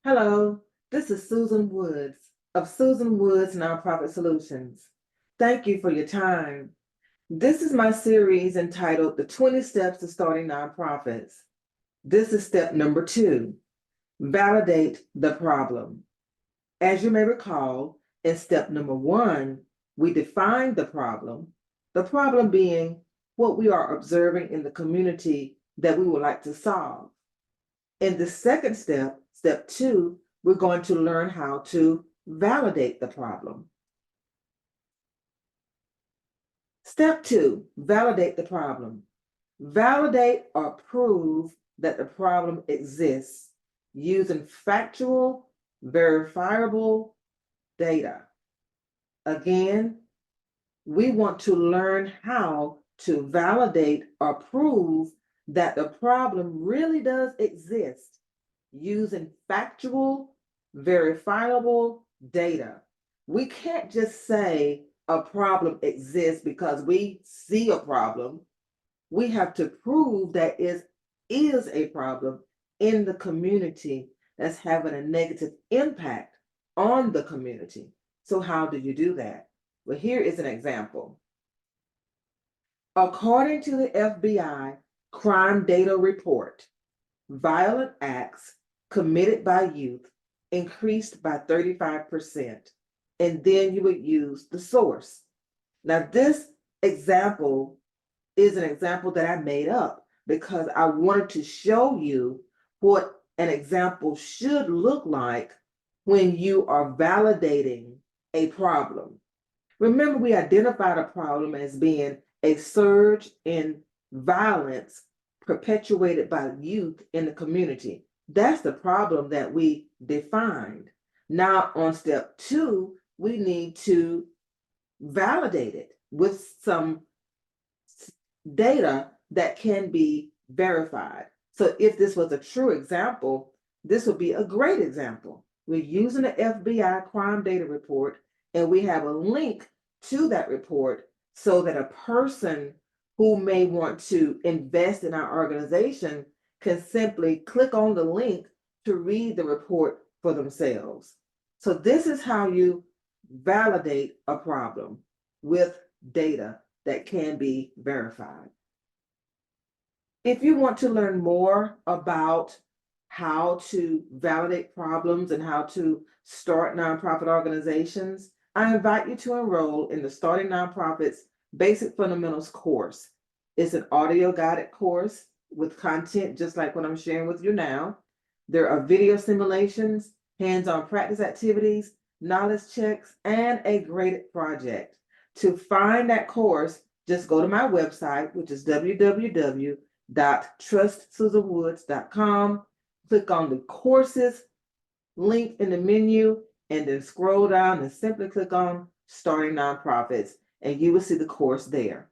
Hello, this is Susan Woods of Susan Woods Nonprofit Solutions. Thank you for your time. This is my series entitled The 20 Steps to Starting Nonprofits. This is step number 2, validate the problem. As you may recall, in step number 1, we defined the problem being what we are observing in the community that we would like to solve. In the second step, step 2, we're going to learn how to validate the problem. Step 2, validate the problem. Validate or prove that the problem exists using factual, verifiable data. Again, we want to learn how to validate or prove that the problem really does exist using factual, verifiable data. We can't just say a problem exists because we see a problem. We have to prove that it is a problem in the community that's having a negative impact on the community. So how do you do that? Well, here is an example. According to the FBI crime data report, violent acts committed by youth increased by 35%. And then you would use the source. Now, this example is an example that I made up because I wanted to show you what an example should look like when you are validating a problem. Remember, we identified a problem as being a surge in violence perpetuated by youth in the community. That's the problem that we defined. Now, on step 2, we need to validate it with some data that can be verified. So if this was a true example, this would be a great example. We're using the FBI crime data report, and we have a link to that report so that a person who may want to invest in our organization can simply click on the link to read the report for themselves. So this is how you validate a problem with data that can be verified. If you want to learn more about how to validate problems and how to start nonprofit organizations, I invite you to enroll in the Starting Nonprofits Basic Fundamentals course. It's an audio guided course with content just like what I'm sharing with you now. There are video simulations, hands-on practice activities, knowledge checks, and a graded project. To find that course, just go to my website, which is www.trustsusanwoods.com. Click on the courses link in the menu, and then scroll down and simply click on Starting Nonprofits, and you will see the course there.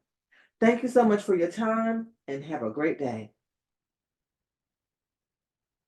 Thank you so much for your time, and have a great day.